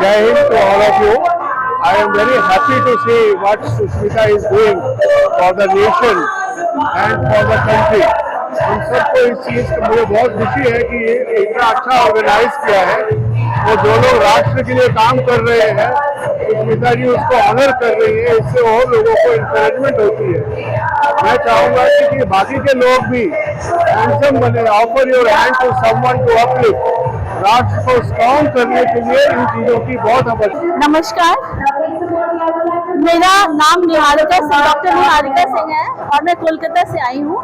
Jai Hind to all of you. I am very happy to see what Sushmita is doing for the nation and for the country. हम सबको इस चीज की मुझे बहुत खुशी है कि ये इतना अच्छा ऑर्गेनाइज किया है। वो जो लोग राष्ट्र के लिए काम कर रहे हैं, सुष्मिता जी उसको ऑनर कर रही है, इससे और लोगों को इंकरेजमेंट होती है। मैं चाहूंगा कि बाकी के लोग भी हैंडसम बने। Offer your hand to someone to uplift. राष्ट्र को स्ट्रॉन्ग करने के लिए इन चीजों की बहुत आवश्यकता। नमस्कार, मेरा नाम निहारिका सिंह, डॉक्टर निहारिका सिंह है और मैं कोलकाता से आई हूँ।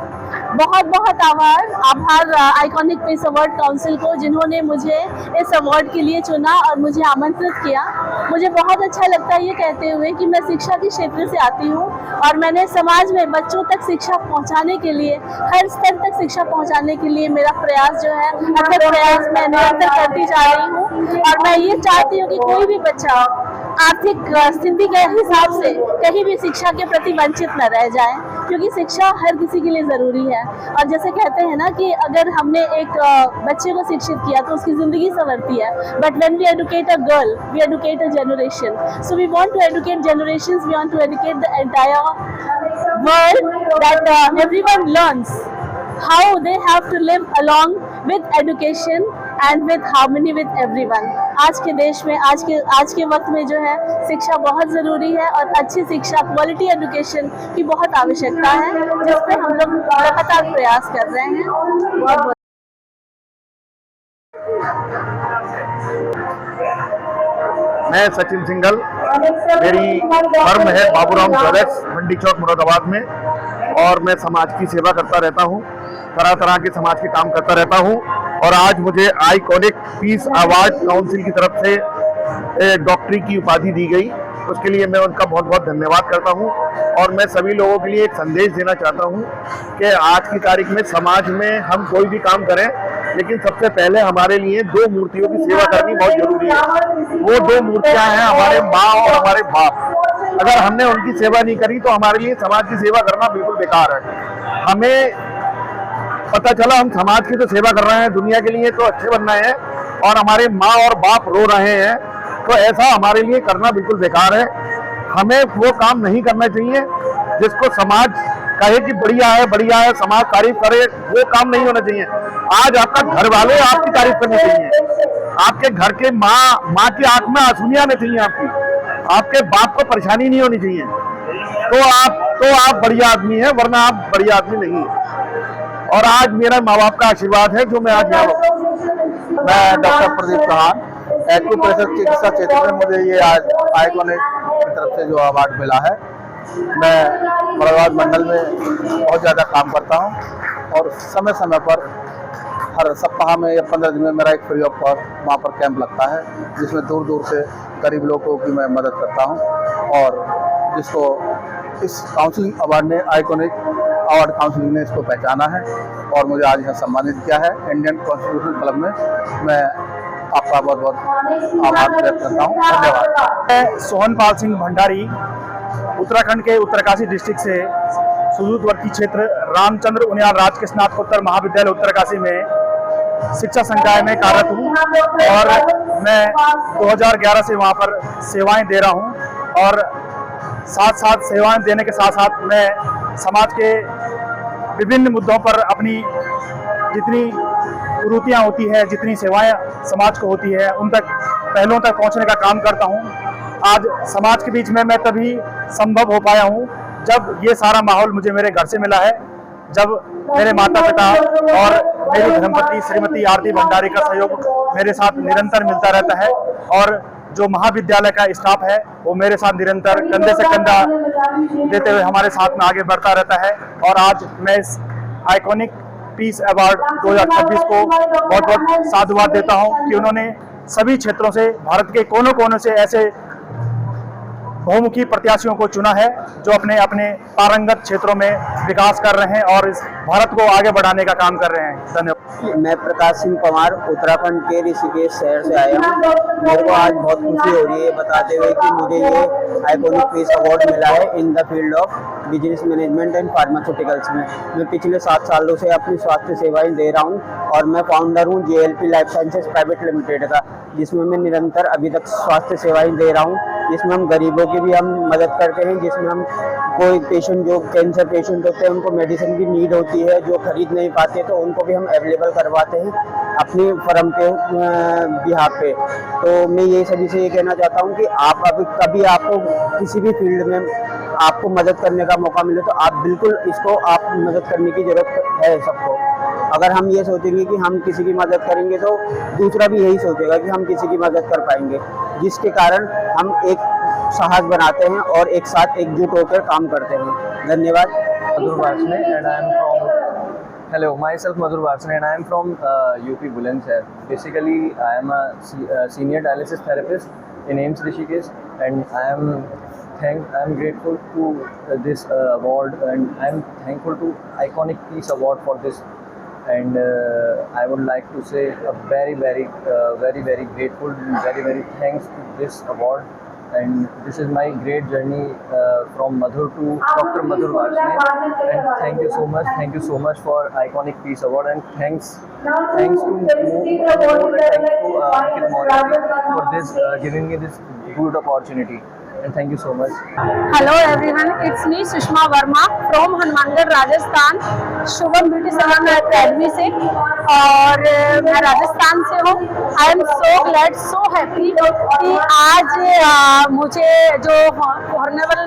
बहुत बहुत आभार आइकॉनिक पीस अवार्ड काउंसिल को, जिन्होंने मुझे इस अवार्ड के लिए चुना और मुझे आमंत्रित किया। मुझे बहुत अच्छा लगता है ये कहते हुए कि मैं शिक्षा के क्षेत्र से आती हूँ और मैंने समाज में बच्चों तक शिक्षा पहुँचाने के लिए, हर स्तर तक शिक्षा पहुँचाने के लिए मेरा प्रयास जो है, अथक प्रयास मैं निरंतर करती जा रही हूँ। और मैं ये चाहती हूँ कि कोई भी बच्चा आर्थिक स्थिति के हिसाब से कहीं भी शिक्षा के प्रति वंचित न रह जाए, क्योंकि शिक्षा हर किसी के लिए ज़रूरी है। और जैसे कहते हैं ना कि अगर हमने एक बच्चे को शिक्षित किया तो उसकी ज़िंदगी संवरती है। But when we educate a girl, we educate a generation. So we want to educate generations, we want to educate the entire world, that everyone learns how they have to live along with education and with harmony with everyone। आज के देश में, आज के वक्त में जो है शिक्षा बहुत ज़रूरी है और अच्छी शिक्षा, क्वालिटी एजुकेशन की बहुत आवश्यकता है, जिस पे हम लोग लगातार प्रयास कर रहे हैं। मैं सचिन सिंघल, मेरी फर्म है बाबूराम ज्वेलर्स, मंडी चौक, मुरादाबाद में, और मैं समाज की सेवा करता रहता हूँ, तरह तरह के समाज के काम करता रहता हूँ। और आज मुझे आइकॉनिक पीस अवार्ड काउंसिल की तरफ से डॉक्टरी की उपाधि दी गई, उसके लिए मैं उनका बहुत बहुत धन्यवाद करता हूँ। और मैं सभी लोगों के लिए एक संदेश देना चाहता हूँ कि आज की तारीख में समाज में हम कोई भी काम करें, लेकिन सबसे पहले हमारे लिए दो मूर्तियों की सेवा करनी बहुत जरूरी है। वो दो मूर्तियां हैं हमारे माँ और हमारे बाप। अगर हमने उनकी सेवा नहीं करी तो हमारे लिए समाज की सेवा करना बिल्कुल बेकार है। हमें पता चला हम समाज की तो सेवा कर रहे हैं, दुनिया के लिए तो अच्छे बनना है, और हमारे माँ और बाप रो रहे हैं, तो ऐसा हमारे लिए करना बिल्कुल बेकार है। हमें वो काम नहीं करना चाहिए जिसको समाज कहे कि बढ़िया है, समाज तारीफ करे, वो काम नहीं होना चाहिए। आज आपका घर वाले आपकी तारीफ करनी चाहिए, आपके घर के माँ की आंख में आंसू नहीं आने चाहिए, आपके बाप को परेशानी नहीं होनी चाहिए, तो आप बढ़िया आदमी हैं, वरना आप बढ़िया आदमी नहीं है। और आज मेरा माँ बाप का आशीर्वाद है जो मैं आज यहाँ। मैं डॉक्टर प्रदीप चौहान, एक्यूप्रेशर चिकित्सा क्षेत्र में मुझे ये आज आइकॉनिक की तरफ से जो अवार्ड मिला है। मैं मुरादाबाद मंडल में बहुत ज़्यादा काम करता हूँ और समय समय पर हर सप्ताह में या 15 दिन में मेरा एक फ्री ऑफ कॉस्ट वहाँ पर कैंप लगता है, जिसमें दूर दूर से गरीब लोगों की मैं मदद करता हूँ, और जिसको इस काउंसिलिंग अवार्ड ने, आइकॉनिक अवार्ड काउंसिलिंग ने इसको पहचाना है और मुझे आज यहाँ सम्मानित किया है। इंडियन कॉन्स्टिट्यूशन क्लब में मैं आपका बहुत बहुत आभार व्यक्त करता हूँ। धन्यवाद। मैं सोहनपाल सिंह भंडारी, उत्तराखंड के उत्तरकाशी डिस्ट्रिक्ट से सुदूरवर्ती क्षेत्र रामचंद्र उनियाल राजकीय स्नातकोत्तर महाविद्यालय उत्तरकाशी में शिक्षा संकाय में कार्यरत हूँ, और मैं 2011 से वहाँ पर सेवाएं दे रहा हूँ। और साथ साथ सेवाएं देने के साथ साथ मैं समाज के विभिन्न मुद्दों पर अपनी जितनी कुरीतियाँ होती है, जितनी सेवाएं समाज को होती है, उन तक पहलुओं तक पहुंचने का काम करता हूं। आज समाज के बीच में मैं तभी संभव हो पाया हूं जब ये सारा माहौल मुझे मेरे घर से मिला है, जब मेरे माता पिता और मेरी धर्मपत्नी श्रीमती आरती भंडारी का सहयोग मेरे साथ निरंतर मिलता रहता है, और जो महाविद्यालय का स्टाफ है वो मेरे साथ निरंतर कंधे से कंधा देते हुए हमारे साथ में आगे बढ़ता रहता है। और आज मैं इस आइकॉनिक पीस अवार्ड 2026 को बहुत बहुत साधुवाद देता हूं कि उन्होंने सभी क्षेत्रों से, भारत के कोनों कोनों से ऐसे बहुमुखी प्रत्याशियों को चुना है जो अपने अपने पारंगत क्षेत्रों में विकास कर रहे हैं और इस भारत को आगे बढ़ाने का काम कर रहे हैं। धन्यवाद। मैं प्रकाश सिंह पंवार उत्तराखंड के ऋषिकेश शहर से आया हूँ। मेरे को आज बहुत खुशी हो रही है बताते हुए कि मुझे ये आइकॉनिक पीस अवार्ड मिला है in the field of business management and pharmaceuticals में। मैं पिछले 7 सालों से अपनी स्वास्थ्य सेवाएं दे रहा हूँ और मैं फाउंडर हूँ JLP life sciences private limited का, जिसमें मैं निरंतर अभी तक स्वास्थ्य सेवाएं दे रहा हूँ, जिसमें हम गरीबों की भी हम मदद करते हैं, जिसमें हम कोई पेशेंट जो कैंसर पेशेंट होते हैं उनको मेडिसिन की नीड होती है जो खरीद नहीं पाते तो उनको भी हम अवेलेबल करवाते हैं अपनी फर्म के बिहाफ पे। तो मैं ये सभी से ये कहना चाहता हूँ कि आप अभी कभी आपको किसी भी फील्ड में आपको मदद करने का मौका मिले तो आप बिल्कुल इसको आप मदद करने की ज़रूरत है सबको। अगर हम ये सोचेंगे कि हम किसी की मदद करेंगे तो दूसरा भी यही सोचेगा कि हम किसी की मदद कर पाएंगे, जिसके कारण हम एक साहस बनाते हैं और एक साथ एकजुट होकर काम करते हैं। धन्यवाद। Madhur Varsane and I am from hello myself Madhur Varsane and I am from UP Bulandshahr. Basically I am a senior dialysis therapist in AIIMS Rishikesh and I am grateful to this award and I am thankful to Iconic Peace Award for this, and I would like to say a very grateful and very thanks to this award. And this is my great journey from Madhur to Dr. Madhur Varsane, and thank you so much for Iconic Peace Award, and thanks to Ankit Maurya for this giving me this good opportunity, and thank you so much. Hello everyone, it's me Sushma Verma from Hanumangarh Rajasthan, Shubham beauty salon academy से, और मैं राजस्थान से हूँ। I am so glad, so happy कि आज मुझे जो honourable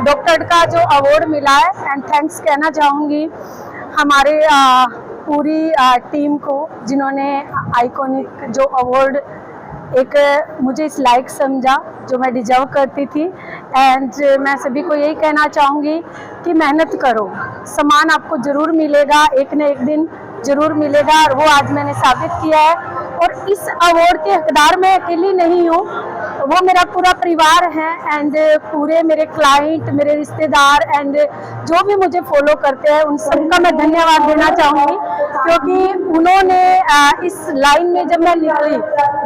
doctor का जो अवार्ड मिला है, एंड थैंक्स कहना चाहूँगी हमारे पूरी टीम को जिन्होंने आइकॉनिक जो अवार्ड एक मुझे इस लायक समझा जो मैं डिजर्व करती थी। एंड मैं सभी को यही कहना चाहूँगी कि मेहनत करो, सम्मान आपको ज़रूर मिलेगा, एक न एक दिन ज़रूर मिलेगा, और वो आज मैंने साबित किया है। और इस अवार्ड के हकदार मैं अकेली नहीं हूँ, वो मेरा पूरा परिवार है, एंड पूरे मेरे क्लाइंट, मेरे रिश्तेदार, एंड जो भी मुझे फॉलो करते हैं उन सबका मैं धन्यवाद देना चाहूँगी, क्योंकि उन्होंने इस लाइन में जब मैं निकली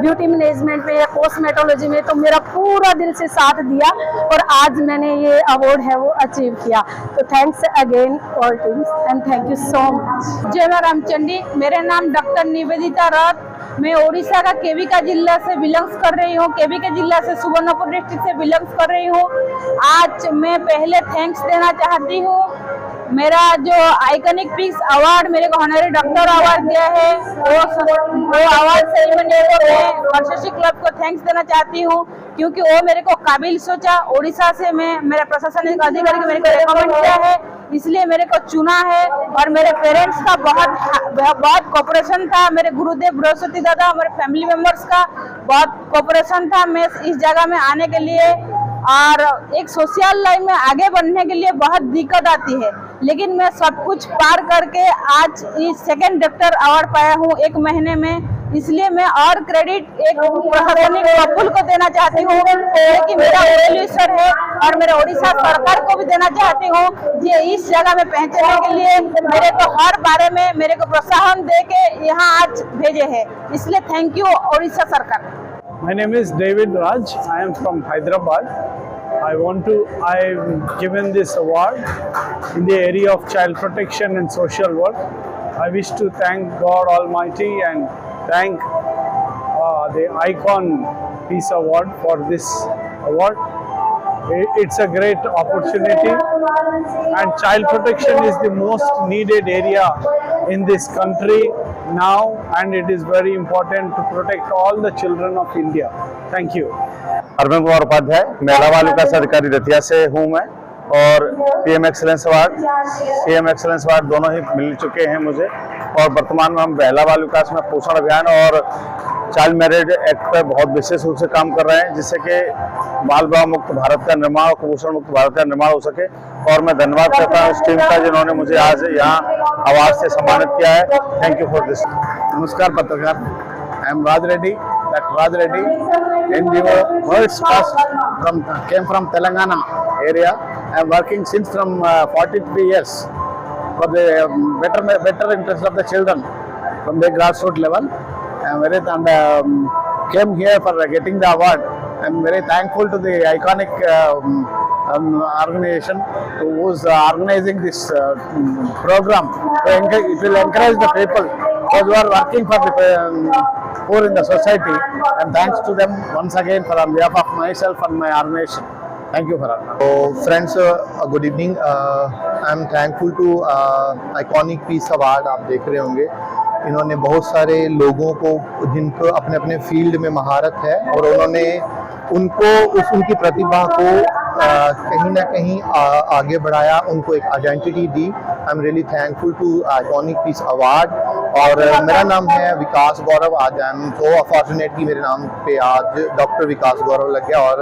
ब्यूटी मैनेजमेंट में या कॉस्मेटोलॉजी में तो मेरा पूरा दिल से साथ दिया और आज मैंने ये अवार्ड है वो अचीव किया। तो thanks again all teams and thank you so much. जय मां रामचंडी, मेरा नाम डॉक्टर निवेदिता रात, मैं ओडिशा का केविका जिला से बिलोंग्स कर रही हूँ, केविका जिला से सुवर्णपुर डिस्ट्रिक्ट से बिलोंग्स कर रही हूँ। आज मैं पहले थैंक्स देना चाहती हूँ, मेरा जो आइकॉनिक पीस अवार्ड मेरे को ऑनरी डॉक्टर अवार्ड दिया है वो अवार्ड सेरेमनी को मैं वर्षसी क्लब को थैंक्स देना चाहती हूँ, क्योंकि वो मेरे को काबिल सोचा। ओडिशा से मैं मेरा प्रशासनिक अधिकारी को मेरे को रिकमेंड किया है, इसलिए मेरे को चुना है। और मेरे पेरेंट्स का बहुत कोऑपरेशन था, मेरे गुरुदेव बृहस्पति दादा, हमारे फैमिली मेंबर्स का बहुत कोऑपरेशन था मैं इस जगह में आने के लिए। और एक सोशल लाइन में आगे बढ़ने के लिए बहुत दिक्कत आती है, लेकिन मैं सब कुछ पार करके आज इस सेकंड डॉक्टर अवार्ड पाया हूँ 1 महीने में। इसलिए मैं और क्रेडिट एक प्रशासनिक कपूल को देना चाहती हूँ, कि मेरा वेल्विशर है, और मेरे ओडिशा सरकार को भी देना चाहती हूँ ये इस जगह में पहुँचने के लिए मेरे को हर बारे में मेरे को प्रोत्साहन दे के यहाँ आज भेजे है, इसलिए थैंक यू ओडिशा सरकार। My name is David Raj. I am from Hyderabad. I'm given this award in the area of child protection and social work. I wish to thank God Almighty and thank the Icon Peace Award for this award. It's a great opportunity, and child protection is the most needed area in this country now, and it is very important to protect all the children of India. Thank you. Arvind Kumar Upadhyay, महिला बाल विकास अधिकारी दतिया से हूँ मैं, और PM excellence award दोनों ही मिल चुके हैं मुझे। और वर्तमान में हम महिला बाल विकास में पोषण अभियान और चाइल्ड मैरिज एक्ट पर बहुत विशेष रूप से काम कर रहे हैं, जिससे कि बाल विवाह मुक्त भारत का निर्माण और कुपोषण मुक्त भारत का निर्माण हो सके। और मैं धन्यवाद करता हूँ इस टीम का जिन्होंने मुझे आज यहाँ अवार्ड से सम्मानित किया है। Thank you for this. नमस्कार पत्रकार, I am Raj Reddy, Dr. Raj Reddy, NGO World's First came from Telangana area. I am working since from 43 years for the better interest of the children from the grassroots level. I am very came here for getting the award. I am very thankful to the iconic organization who is organizing this program. It will encourage the people who are working for the poor in the society, and thanks to them once again for on behalf of myself and my organization. Thank you for that. So friends, good evening. I am thankful to Iconic Peace Award. आप देख रहे होंगे इन्होंने बहुत सारे लोगों को जिनको अपने अपने फील्ड में महारत है और उन्होंने उनको उनकी प्रतिभा को कहीं ना कहीं आगे बढ़ाया, उनको एक आइडेंटिटी दी। I am really thankful to iconic peace award. और मेरा नाम है विकास गौरव। आज आई एम सो अपॉर्चुनेटली मेरे नाम पे आज डॉक्टर विकास गौरव लग गया। और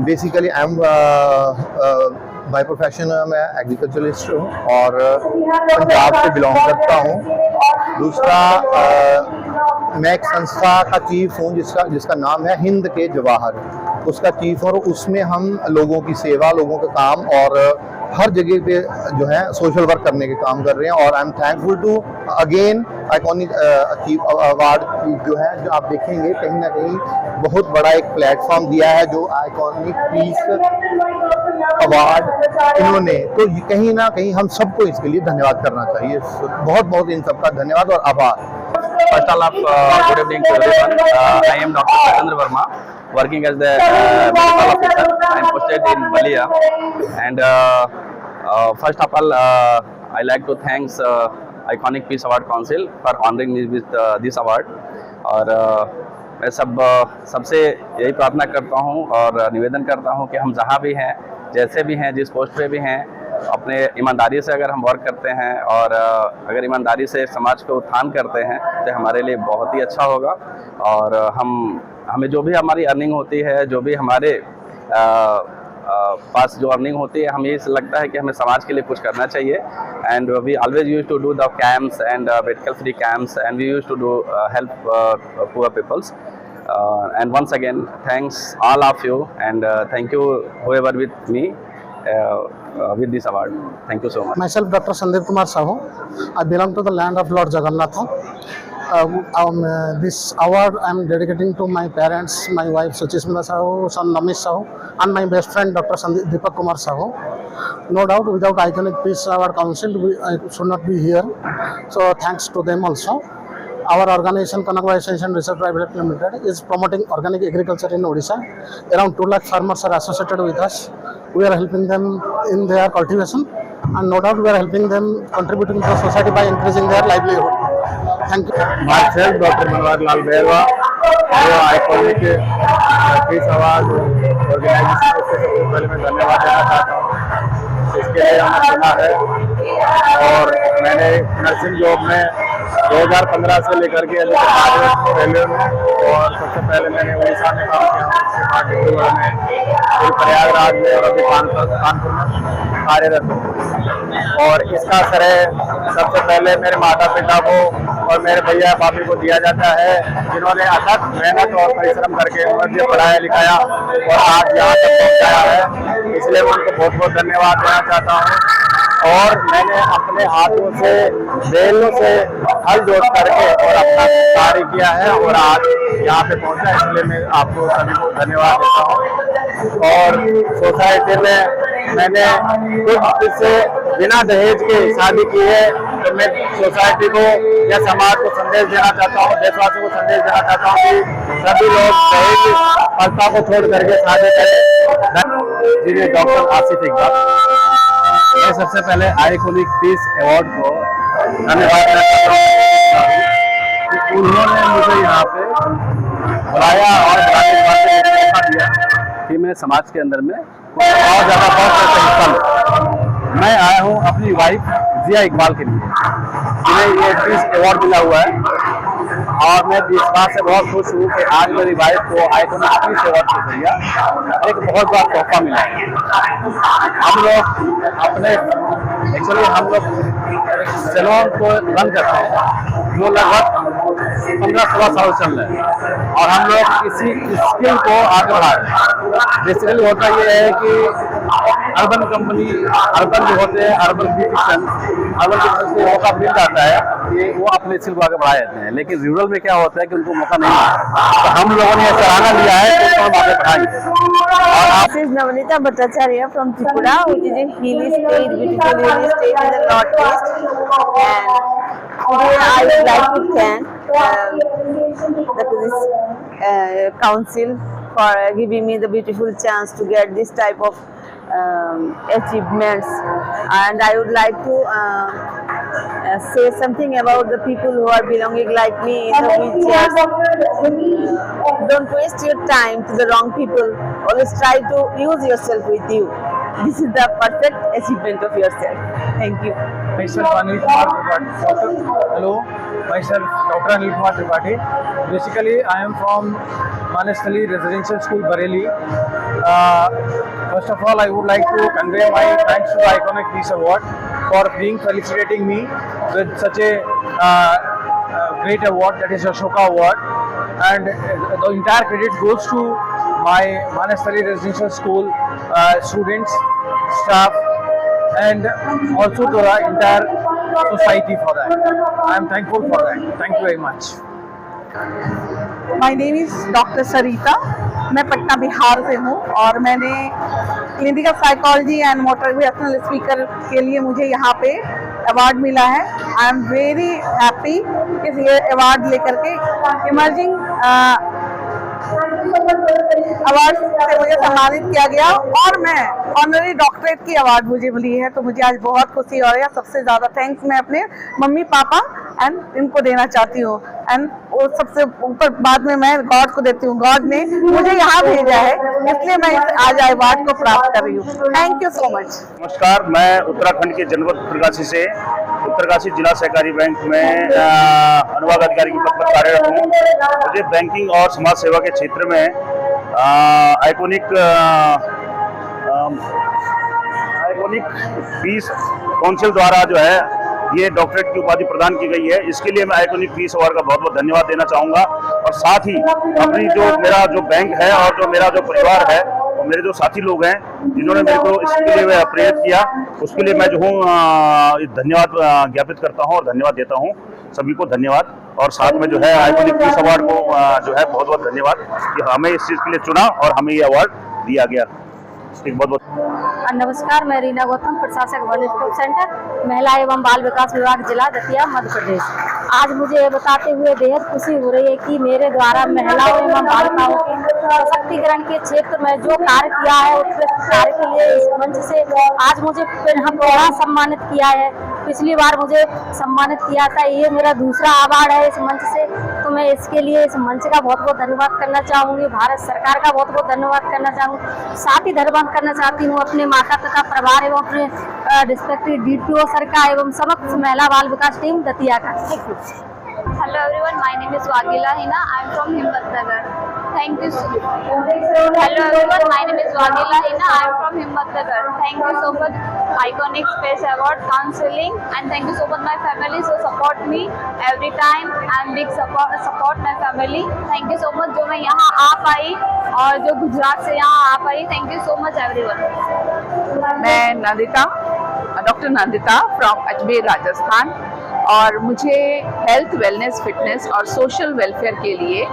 basically I am by profession मैं एग्रीकल्चरिस्ट हूँ और पंजाब से बिलोंग करता हूँ। दूसरा मैं एक संस्था का चीफ हूँ जिसका नाम है हिंद के जवाहर, उसका चीफ। और उसमें हम लोगों की सेवा, लोगों का काम और हर जगह पे जो है सोशल वर्क करने के काम कर रहे हैं। और I am thankful to again iconic award जो है, जो आप देखेंगे कहीं ना कहीं बहुत बड़ा एक प्लेटफॉर्म दिया है जो आइकॉनिक पीस अवार्ड इन्होंने, तो कहीं ना कहीं हम सबको इसके लिए धन्यवाद करना चाहिए। बहुत बहुत इन सबका धन्यवाद और आभार। First of all, good evening to everyone. I am Dr. Satendra Verma, working as the medical officer. I am posted in Balia. And first of all, I like to thank Iconic Peace Award Council for honoring me with this award. और मैं सबसे यही प्रार्थना करता हूँ और निवेदन करता हूँ कि हम जहाँ भी हैं, जैसे भी हैं, जिस पोस्ट पे भी हैं, अपने ईमानदारी से अगर हम वर्क करते हैं और अगर ईमानदारी से समाज को उत्थान करते हैं तो हमारे लिए बहुत ही अच्छा होगा। और हमें जो भी हमारी अर्निंग होती है, जो भी हमारे पास जो अर्निंग होती है, हमें ये लगता है कि हमें समाज के लिए कुछ करना चाहिए। And we always use to do the camps and medical free camps and we use to do help poor peoples. And once again, thanks all of you, and thank you whoever with me with this award. Thank you so much. Myself, Dr. Sandeep Kumar Sahu. I belong to the land of Lord Jagannatha. This award I am dedicating to my parents, my wife Suchismita Sahu, son Namish Sahu, and my best friend Dr. Deepak Kumar Sahu. No doubt, without Iconic Peace Award Council, I should not be here. So thanks to them also. Our organization, Kanakwa Extension Research Private Limited, is promoting organic agriculture in Odisha. Around 2 lakh farmers are associated with us. We are helping them in their cultivation, and no doubt we are helping them contributing to the society by increasing their livelihood. Thank you. Myself, Dr. Manwar Lal Berwa, जो iconic peace award organisation को सबसे पहले मैं धन्यवाद देना चाहता हूँ। इसके लिए हमें चुना है और मैंने नर्सिंग जॉब में 2015 से लेकर के अभी रेलवे में, और सबसे पहले मैंने उड़ीसा में काम किया, उसके बाद डिब्रूगढ़ में, फिर प्रयागराज में और अभी कानपुर में कार्यरत हूँ। और इसका श्रेय सबसे पहले मेरे माता पिता को और मेरे भैया भाभी को दिया जाता है, जिन्होंने अथक मेहनत और परिश्रम करके मुझे पढ़ाया लिखाया और आज यहाँ तक पहुँचाया है। इसलिए मैं उनको बहुत बहुत धन्यवाद देना चाहता हूँ। और मैंने अपने हाथों से, बैलों से हल जोड़ करके और अपना कार्य किया है और आज यहाँ पे पहुँचा, इसलिए मैं आपको सभी को धन्यवाद देता हूँ। और सोसाइटी में मैंने खुद से बिना दहेज के शादी की है, तो मैं सोसाइटी को या समाज को संदेश देना चाहता हूँ, देशवासियों को संदेश देना चाहता हूँ कि सभी लोग दहेज प्रथा को छोड़ करके शादी करें। जी, डॉक्टर आसिफ इकबाल। मैं सबसे पहले आइकॉनिक पीस अवार्ड को धन्यवाद देना चाहता हूँ कि उन्होंने मुझे यहाँ पे बुलाया और मौका दिया कि मैं समाज के अंदर में और ज़्यादा बहुत हिस्सा लूँ। मैं आया हूँ अपनी वाइफ जिया इकबाल के लिए, जिन्हें ये पीस अवार्ड मिला हुआ है। और मैं इस बात से बहुत खुश हूँ कि आज मेरी वाइफ को आइकॉनिक पीस अवार्ड के जरिए एक बहुत बड़ा तोहफा मिला है। हम लोग अपने हम लोग सैलून को रन करते हैं जो लगभग 15-16 साल चल रहे हैं और हम लोग इसी स्किल को आगे बढ़ा रहे हैं। बेसिकली होता ये है कि अर्बन कंपनी, अर्बन जो होते हैं अर्बन ब्यूटिशियन से मौका मिल जाता है कि वो अपने स्किल को आगे बढ़ा देते हैं, लेकिन रूरल में क्या होता है कि उनको मौका नहीं मिलता। तो हम लोगों ने सराहना लिया है कि हम आगे बढ़ाएंगे। This is Navnita Bhattacharya from Tripura, which is a hilly state, beautiful hilly state in the northeast. And today I would like to thank this council for giving me the beautiful chance to get this type of achievements. And I would like to say something about the people who are belonging like me in the wheelchairs. Don't waste your time to the wrong people. Always try to use yourself with you. This is the perfect achievement of yourself. Thank you. Myself Anil Kumar Tripathi. Hello, myself Dr. Anil Kumar Tripathi. Basically, I am from Manasthali Residential School, Bareilly. First of all, I would like to convey my thanks to the Iconic Peace Award for being felicitating me with such a great award, that is Ashoka Award, and the entire credit goes to my Manasthali Residential School students, staff, and also to the entire society for that. I am thankful for that. Thank you very much. My name is doctor Sarita. मैं पटना बिहार से हूँ और मैंने clinical psychology and motivational speaker के लिए मुझे यहाँ पे अवार्ड मिला है। आई एम वेरी हैप्पी इस ये अवार्ड लेकर के। इमर्जिंग अवार्ड से मुझे सम्मानित किया गया और मैं ऑनरी डॉक्टरेट की अवार्ड मुझे मिली है, तो मुझे आज बहुत खुशी हो रही है। सबसे ज़्यादा थैंक्स मैं अपने मम्मी पापा एंड इनको देना चाहती हूँ, एंड वो सबसे ऊपर बाद में मैं गॉड को देती हूँ। गॉड ने मुझे यहाँ भेजा है, इसलिए मैं आज अवार्ड को प्राप्त कर रही हूँ। Thank you so much. नमस्कार, मैं उत्तराखंड के जनपद उत्तरकाशी से उत्तरकाशी जिला सहकारी बैंक में अनुभाग अधिकारी के पद पर कार्यरत हूँ। मुझे बैंकिंग और समाज सेवा के क्षेत्र में आइकॉनिक पीस काउंसिल द्वारा जो है ये डॉक्टरेट की उपाधि प्रदान की गई है। इसके लिए मैं आइकॉनिक पीस अवार्ड का बहुत बहुत धन्यवाद देना चाहूँगा, और साथ ही अपनी जो मेरा जो बैंक है और जो मेरा जो परिवार है और मेरे जो साथी लोग हैं जिन्होंने मेरे को इसके लिए प्रेरित किया, उसके लिए मैं जो हूँ धन्यवाद ज्ञापित करता हूँ और धन्यवाद देता हूँ। सभी को धन्यवाद, और साथ में जो है आइकॉनिक पीस अवार्ड को जो है बहुत बहुत धन्यवाद कि हमें इस चीज़ के लिए चुना और हमें ये अवार्ड दिया गया। बहुत बहुत नमस्कार, मैं रीना गौतम, प्रशासक वन स्टॉप सेंटर, महिला एवं बाल विकास विभाग जिला दतिया मध्य प्रदेश। आज मुझे ये बताते हुए बेहद खुशी हो रही है कि मेरे द्वारा महिलाओं एवं बालिकाओं के सशक्तिकरण के क्षेत्र में जो कार्य किया है, उत्कृष्ट कार्य के लिए इस मंच से आज मुझे पुनः सम्मानित किया है। पिछली बार मुझे सम्मानित किया था, ये मेरा दूसरा अवार्ड है इस मंच से, तो मैं इसके लिए इस मंच का बहुत बहुत धन्यवाद करना चाहूँगी। भारत सरकार का बहुत बहुत धन्यवाद करना चाहूँगी। साथ ही धन्यवाद करना चाहती हूँ अपने माता तथा परिवार एवं अपने रिस्पेक्टिव DPO सर का एवं समस्त महिला बाल विकास टीम दतिया का। Hello everyone, my name is Wagila Hina. I am from Himmatnagar. Thank you. Hello everyone, my name is Wagila Hina. I am from Himmatnagar. Thank you so much Iconic Space Award Counseling, and thank you so much my family so support me every time. I am big support my family. Thank you so much जो मैं यहाँ आ पाई और जो गुजरात से यहाँ आ पाई। Thank you so much everyone. मैं Nandita, doctor Nandita from Ajmer Rajasthan, और मुझे हेल्थ, वेलनेस, फिटनेस और सोशल वेलफेयर के लिए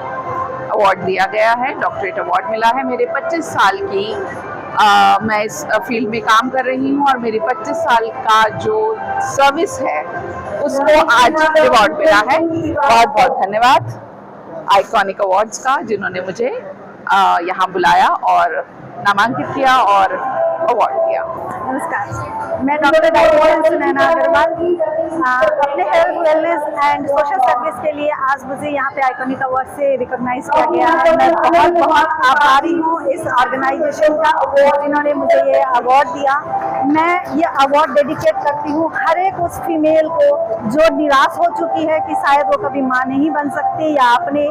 अवार्ड दिया गया है। डॉक्टरेट अवार्ड मिला है। मेरे 25 साल की मैं इस फील्ड में काम कर रही हूँ और मेरे 25 साल का जो सर्विस है उसको आज अवार्ड मिला है। बहुत बहुत धन्यवाद आइकॉनिक अवार्ड्स का, जिन्होंने मुझे यहाँ बुलाया और नामांकित किया और अवार्ड दिया। नमस्कार, मैं डॉक्टर सुनैना अग्रवाल, अपने health, wellness and social service के लिए आज मुझे यहाँ पे आइकॉनिक अवार्ड से रिकॉग्नाइज किया गया है। मैं बहुत बहुत आभारी हूँ इस ऑर्गेनाइजेशन का जिन्होंने मुझे ये अवार्ड दिया। मैं ये अवार्ड डेडिकेट करती हूँ हर एक उस फीमेल को जो निराश हो चुकी है कि शायद वो कभी माँ नहीं बन सकती या अपने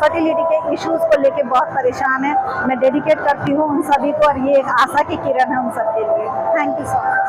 फर्टिलिटी के इश्यूज को लेके बहुत परेशान है। मैं डेडिकेट करती हूँ उन सभी को और ये एक आशा की किरण है उन सबके लिए। Thank you so much.